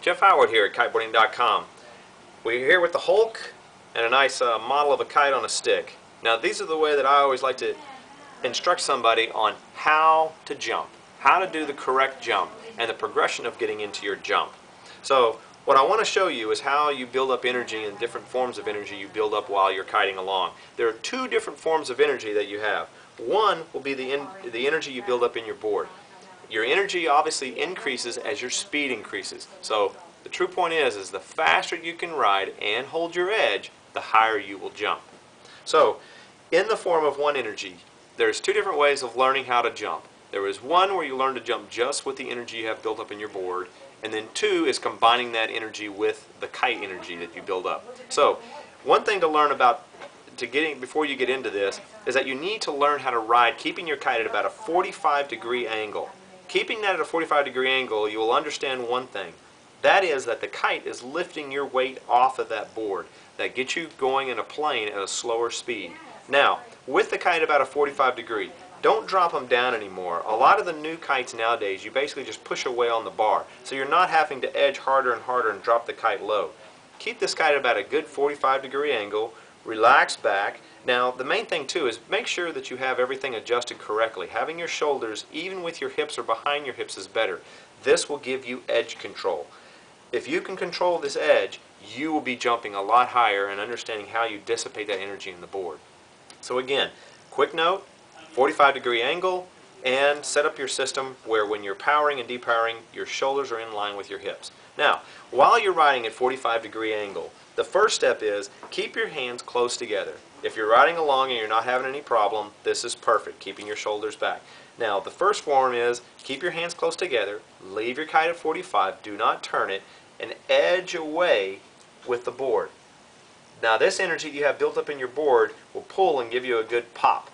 Jeff Howard here at Kiteboarding.com. We're here with the Hulk and a nice model of a kite on a stick. Now these are the way that I always like to instruct somebody on how to jump, how to do the correct jump, and the progression of getting into your jump. So what I want to show you is how you build up energy and different forms of energy you build up while you're kiting along. There are two different forms of energy that you have. One will be the energy you build up in your board. Your energy obviously increases as your speed increases. So the true point is the faster you can ride and hold your edge, the higher you will jump. So in the form of one energy, there's two different ways of learning how to jump. There is one where you learn to jump just with the energy you have built up in your board, and then two is combining that energy with the kite energy that you build up. So one thing to learn about before you get into this is that you need to learn how to ride keeping your kite at about a 45-degree angle. Keeping that at a 45-degree angle, you will understand one thing. That is that the kite is lifting your weight off of that board. That gets you going in a plane at a slower speed. Now, with the kite about a 45-degree, don't drop them down anymore. A lot of the new kites nowadays, you basically just push away on the bar. So you're not having to edge harder and harder and drop the kite low. Keep this kite at about a good 45-degree angle. Relax back. Now the main thing too is make sure that you have everything adjusted correctly. Having your shoulders even with your hips or behind your hips is better. This will give you edge control. If you can control this edge, you will be jumping a lot higher and understanding how you dissipate that energy in the board. So again, quick note, 45-degree angle, and set up your system where when you're powering and depowering, your shoulders are in line with your hips. Now, while you're riding at 45-degree angle, the first step is keep your hands close together. If you're riding along and you're not having any problem, this is perfect, keeping your shoulders back. Now, the first form is keep your hands close together, leave your kite at 45, do not turn it, and edge away with the board. Now, this energy you have built up in your board will pull and give you a good pop,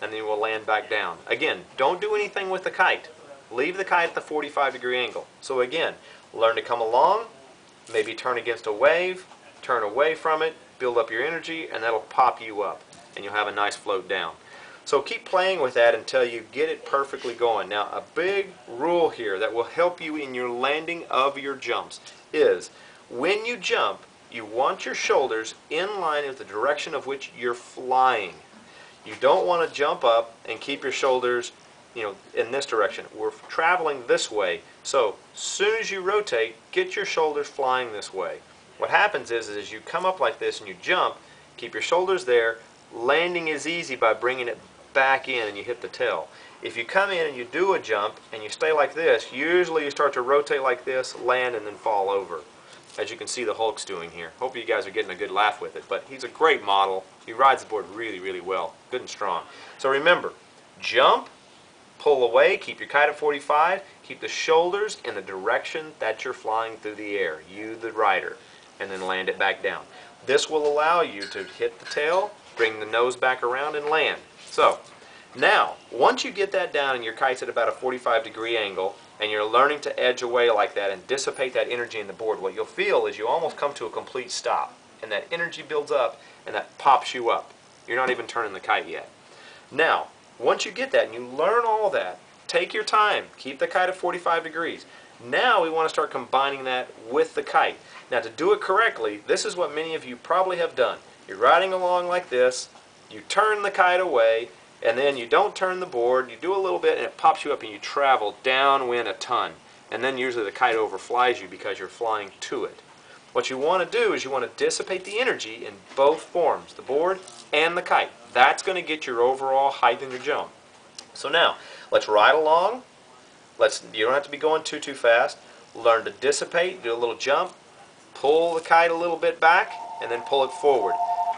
and then you will land back down. Again, don't do anything with the kite. Leave the kite at the 45-degree angle. So again, learn to come along, maybe turn against a wave, turn away from it, build up your energy, and that'll pop you up, and you'll have a nice float down. So keep playing with that until you get it perfectly going. Now, a big rule here that will help you in your landing of your jumps is when you jump, you want your shoulders in line with the direction of which you're flying. You don't want to jump up and keep your shoulders, in this direction. We're traveling this way, so as soon as you rotate, get your shoulders flying this way. What happens is you come up like this and you jump, keep your shoulders there. Landing is easy by bringing it back in and you hit the tail. If you come in and you do a jump and you stay like this, usually you start to rotate like this, land, and then fall over. As you can see the Hulk's doing here. Hope you guys are getting a good laugh with it, but he's a great model. He rides the board really, really well. Good and strong. So remember, jump, pull away, keep your kite at 45, keep the shoulders in the direction that you're flying through the air, you the rider, and then land it back down. This will allow you to hit the tail, bring the nose back around, and land. So now, once you get that down and your kite's at about a 45-degree angle, and you're learning to edge away like that and dissipate that energy in the board, what you'll feel is you almost come to a complete stop, and that energy builds up and that pops you up. You're not even turning the kite yet. Now, once you get that and you learn all that, take your time, keep the kite at 45 degrees. Now we want to start combining that with the kite. Now to do it correctly, this is what many of you probably have done. You're riding along like this, you turn the kite away, and then you don't turn the board, you do a little bit and it pops you up and you travel downwind a ton. And then usually the kite overflies you because you're flying to it. What you want to do is you want to dissipate the energy in both forms, the board and the kite. That's going to get your overall height in your jump. So now, let's ride along. You don't have to be going too fast. Learn to dissipate, do a little jump, pull the kite a little bit back, and then pull it forward.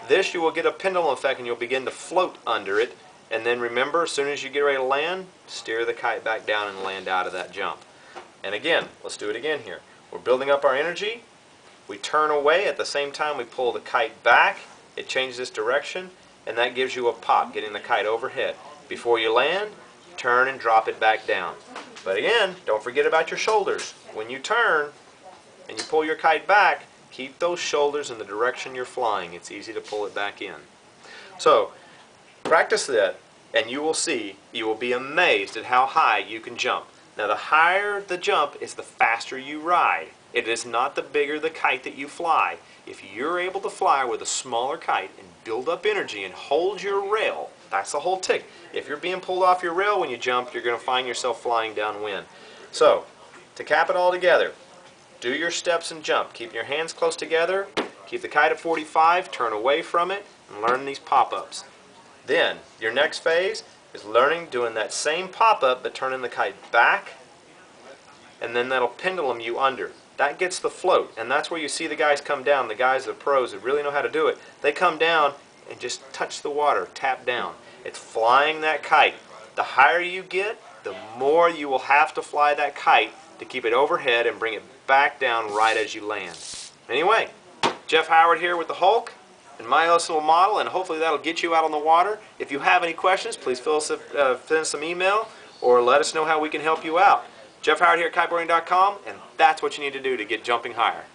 This you will get a pendulum effect and you'll begin to float under it. And then remember, as soon as you get ready to land, steer the kite back down and land out of that jump. And again, let's do it again here. We're building up our energy. We turn away. At the same time, we pull the kite back. It changes its direction, and that gives you a pop, getting the kite overhead. Before you land, turn and drop it back down. But again, don't forget about your shoulders. When you turn and you pull your kite back, keep those shoulders in the direction you're flying. It's easy to pull it back in. So, practice that, and you will be amazed at how high you can jump. Now the higher the jump is, the faster you ride. It is not the bigger the kite that you fly. If you're able to fly with a smaller kite and build up energy and hold your rail, that's the whole trick. If you're being pulled off your rail when you jump, you're going to find yourself flying downwind. So, to cap it all together, do your steps and jump. Keep your hands close together, keep the kite at 45, turn away from it, and learn these pop-ups. Then, your next phase is learning doing that same pop-up but turning the kite back, and then that'll pendulum you under. That gets the float, and that's where you see the guys come down, the guys, the pros that really know how to do it. They come down and just touch the water, tap down. It's flying that kite. The higher you get, the more you will have to fly that kite to keep it overhead and bring it back down right as you land. Anyway, Jeff Howard here with the Hulk and my little model, and hopefully that'll get you out on the water. If you have any questions, please send us some email or let us know how we can help you out. Jeff Howard here at Kiteboarding.com, and that's what you need to do to get jumping higher.